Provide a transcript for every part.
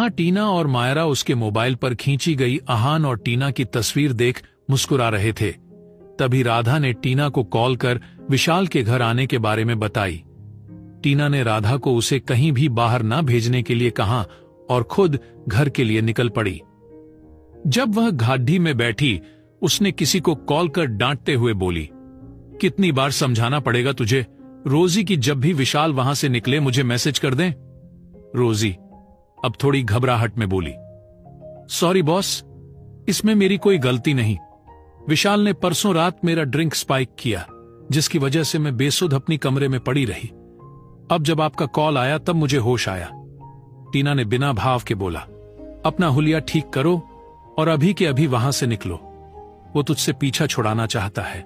जहां टीना और मायरा उसके मोबाइल पर खींची गई अहान और टीना की तस्वीर देख मुस्कुरा रहे थे। तभी राधा ने टीना को कॉल कर विशाल के घर आने के बारे में बताई। टीना ने राधा को उसे कहीं भी बाहर ना भेजने के लिए कहा और खुद घर के लिए निकल पड़ी। जब वह गाड़ी में बैठी, उसने किसी को कॉल कर डांटते हुए बोली, कितनी बार समझाना पड़ेगा तुझे, रोजी की जब भी विशाल वहां से निकले मुझे मैसेज कर दें। रोजी अब थोड़ी घबराहट में बोली, सॉरी बॉस, इसमें मेरी कोई गलती नहीं। विशाल ने परसों रात मेरा ड्रिंक स्पाइक किया, जिसकी वजह से मैं बेसुध अपनी कमरे में पड़ी रही। अब जब आपका कॉल आया तब मुझे होश आया। टीना ने बिना भाव के बोला, अपना हुलिया ठीक करो और अभी के अभी वहां से निकलो। वो तुझसे पीछा छुड़ाना चाहता है।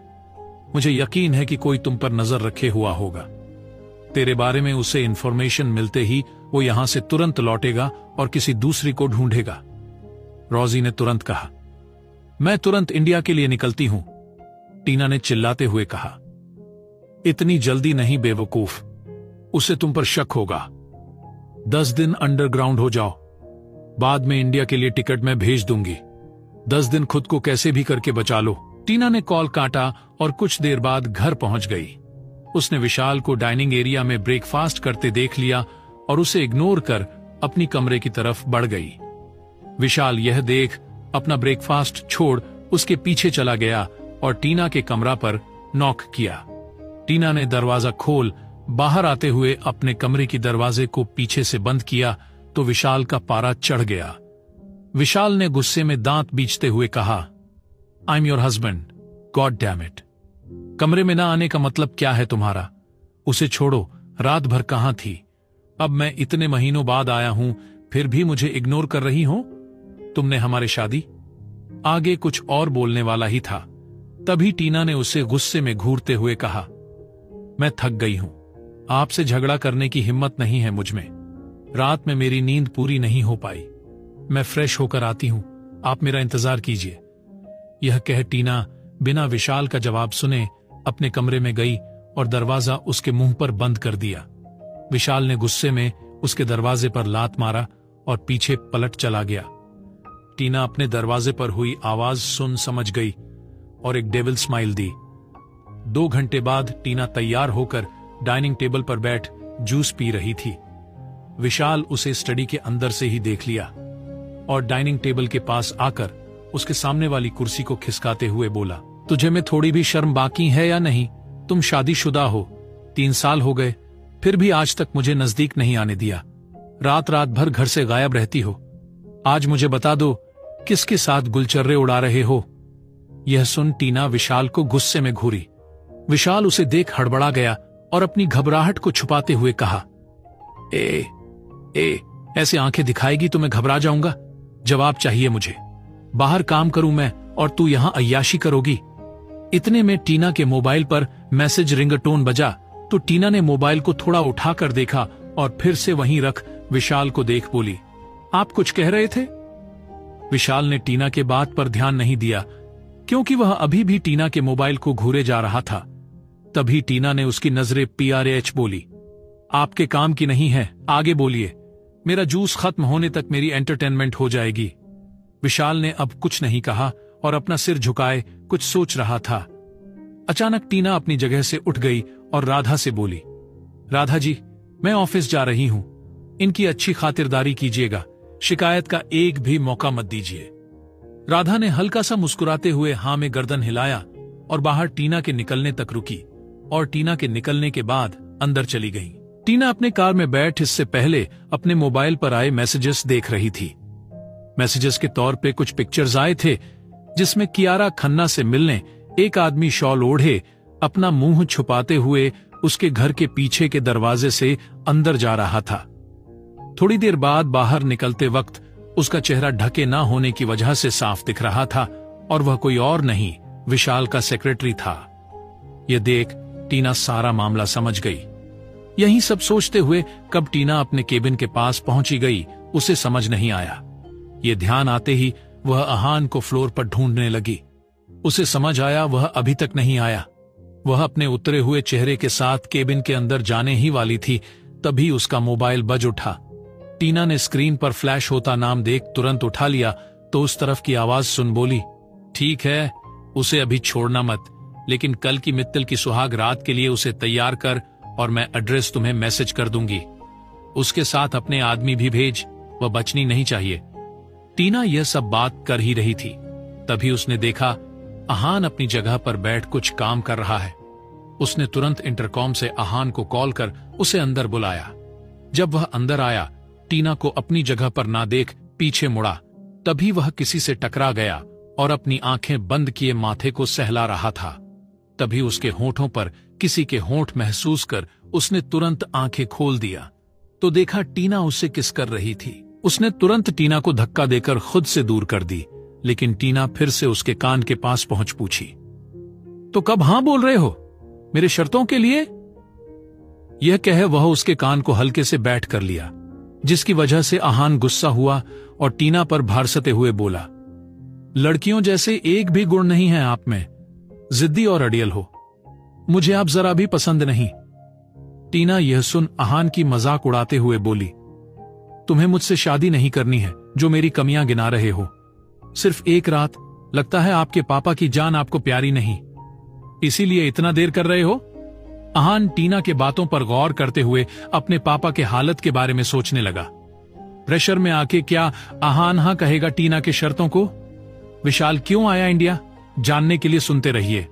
मुझे यकीन है कि कोई तुम पर नजर रखे हुआ होगा। तेरे बारे में उसे इंफॉर्मेशन मिलते ही वो यहां से तुरंत लौटेगा और किसी दूसरी को ढूंढेगा। रोजी ने तुरंत कहा, मैं तुरंत इंडिया के लिए निकलती हूं। टीना ने चिल्लाते हुए कहा, इतनी जल्दी नहीं बेवकूफ, उसे तुम पर शक होगा। 10 दिन अंडरग्राउंड हो जाओ, बाद में इंडिया के लिए टिकट मैं भेज दूंगी। 10 दिन खुद को कैसे भी करके बचा लो। टीना ने कॉल काटा और कुछ देर बाद घर पहुंच गई। उसने विशाल को डाइनिंग एरिया में ब्रेकफास्ट करते देख लिया और उसे इग्नोर कर अपनी कमरे की तरफ बढ़ गई। विशाल यह देख अपना ब्रेकफास्ट छोड़ उसके पीछे चला गया और टीना के कमरा पर नॉक किया। टीना ने दरवाजा खोल बाहर आते हुए अपने कमरे की दरवाजे को पीछे से बंद किया तो विशाल का पारा चढ़ गया। विशाल ने गुस्से में दांत बींचते हुए कहा, I am your husband, god damn it. कमरे में ना आने का मतलब क्या है तुम्हारा? उसे छोड़ो, रात भर कहां थी? अब मैं इतने महीनों बाद आया हूं, फिर भी मुझे इग्नोर कर रही हो? तुमने हमारी शादी। आगे कुछ और बोलने वाला ही था, तभी टीना ने उसे गुस्से में घूरते हुए कहा, मैं थक गई हूं, आपसे झगड़ा करने की हिम्मत नहीं है मुझ में। रात में मेरी नींद पूरी नहीं हो पाई, मैं फ्रेश होकर आती हूं, आप मेरा इंतजार कीजिए। यह कह टीना बिना विशाल का जवाब सुने अपने कमरे में गई और दरवाजा उसके मुंह पर बंद कर दिया। विशाल ने गुस्से में उसके दरवाजे पर लात मारा और पीछे पलट चला गया। टीना अपने दरवाजे पर हुई आवाज सुन समझ गई और एक डेविल स्माइल दी। 2 घंटे बाद टीना तैयार होकर डाइनिंग टेबल पर बैठ जूस पी रही थी। विशाल उसे स्टडी के अंदर से ही देख लिया और डाइनिंग टेबल के पास आकर उसके सामने वाली कुर्सी को खिसकाते हुए बोला, तुझे में थोड़ी भी शर्म बाकी है या नहीं? तुम शादीशुदा हो, 3 साल हो गए, फिर भी आज तक मुझे नजदीक नहीं आने दिया। रात रात भर घर से गायब रहती हो। आज मुझे बता दो, किसके साथ गुलचर्रे उड़ा रहे हो? यह सुन टीना विशाल को गुस्से में घूरी। विशाल उसे देख हड़बड़ा गया और अपनी घबराहट को छुपाते हुए कहा, ऐसे आंखें दिखाएगी तो मैं घबरा जाऊंगा? जवाब चाहिए मुझे। बाहर काम करूं मैं और तू यहां अय्याशी करोगी? इतने में टीना के मोबाइल पर मैसेज रिंगटोन बजा तो टीना ने मोबाइल को थोड़ा उठाकर देखा और फिर से वहीं रख विशाल को देख बोली, आप कुछ कह रहे थे? विशाल ने टीना के बात पर ध्यान नहीं दिया क्योंकि वह अभी भी टीना के मोबाइल को घूरे जा रहा था। तभी टीना ने उसकी नजरें PRH बोली, आपके काम की नहीं है, आगे बोलिए, मेरा जूस खत्म होने तक मेरी एंटरटेनमेंट हो जाएगी। विशाल ने अब कुछ नहीं कहा और अपना सिर झुकाए कुछ सोच रहा था। अचानक टीना अपनी जगह से उठ गई और राधा से बोली, राधा जी, मैं ऑफिस जा रही हूं, इनकी अच्छी खातिरदारी कीजिएगा, शिकायत का एक भी मौका मत दीजिए। राधा ने हल्का सा मुस्कुराते हुए हां में गर्दन हिलाया और बाहर टीना के निकलने तक रुकी और टीना के निकलने के बाद अंदर चली गई। टीना अपने कार में बैठ इससे पहले अपने मोबाइल पर आए मैसेजेस देख रही थी। मैसेजेस के तौर पे कुछ पिक्चर्स आए थे जिसमें कियारा खन्ना से मिलने एक आदमी शॉल ओढ़े अपना मुंह छुपाते हुए उसके घर के पीछे के दरवाजे से अंदर जा रहा था। थोड़ी देर बाद बाहर निकलते वक्त उसका चेहरा ढके ना होने की वजह से साफ दिख रहा था और वह कोई और नहीं, विशाल का सेक्रेटरी था। यह देख टीना सारा मामला समझ गई। यही सब सोचते हुए कब टीना अपने केबिन के पास पहुंची गई उसे समझ नहीं आया। ये ध्यान आते ही वह अहान को फ्लोर पर ढूंढने लगी। उसे समझ आया वह अभी तक नहीं आया। वह अपने उतरे हुए चेहरे के साथ केबिन के अंदर जाने ही वाली थी, तभी उसका मोबाइल बज उठा। टीना ने स्क्रीन पर फ्लैश होता नाम देख तुरंत उठा लिया तो उस तरफ की आवाज सुन बोली, ठीक है, उसे अभी छोड़ना मत, लेकिन कल की मित्तल की सुहाग रात के लिए उसे तैयार कर और मैं एड्रेस तुम्हें मैसेज कर दूंगी। उसके साथ अपने आदमी भी भेज, वह बचनी नहीं चाहिए। टीना यह सब बात कर ही रही थी, तभी उसने देखा आहान अपनी जगह पर बैठ कुछ काम कर रहा है। उसने तुरंत इंटरकॉम से आहान को कॉल कर उसे अंदर बुलाया। जब वह अंदर आया, टीना को अपनी जगह पर ना देख पीछे मुड़ा, तभी वह किसी से टकरा गया और अपनी आंखें बंद किए माथे को सहला रहा था। तभी उसके होठों पर किसी के होंठ महसूस कर उसने तुरंत आंखें खोल दिया तो देखा टीना उससे किस कर रही थी। उसने तुरंत टीना को धक्का देकर खुद से दूर कर दी, लेकिन टीना फिर से उसके कान के पास पहुंच पूछी, तो कब हां बोल रहे हो मेरे शर्तों के लिए? यह कह वह उसके कान को हल्के से बैठ कर लिया, जिसकी वजह से आहान गुस्सा हुआ और टीना पर भारसते हुए बोला, लड़कियों जैसे एक भी गुण नहीं है आप में, जिद्दी और अड़ियल हो, मुझे आप जरा भी पसंद नहीं। टीना यह सुन आहान की मजाक उड़ाते हुए बोली, तुम्हें मुझसे शादी नहीं करनी है जो मेरी कमियां गिना रहे हो। सिर्फ एक रात, लगता है आपके पापा की जान आपको प्यारी नहीं, इसीलिए इतना देर कर रहे हो। आहान टीना के बातों पर गौर करते हुए अपने पापा के हालत के बारे में सोचने लगा। प्रेशर में आके क्या आहान हां कहेगा टीना के शर्तों को? विशाल क्यों आया इंडिया, जानने के लिए सुनते रहिए।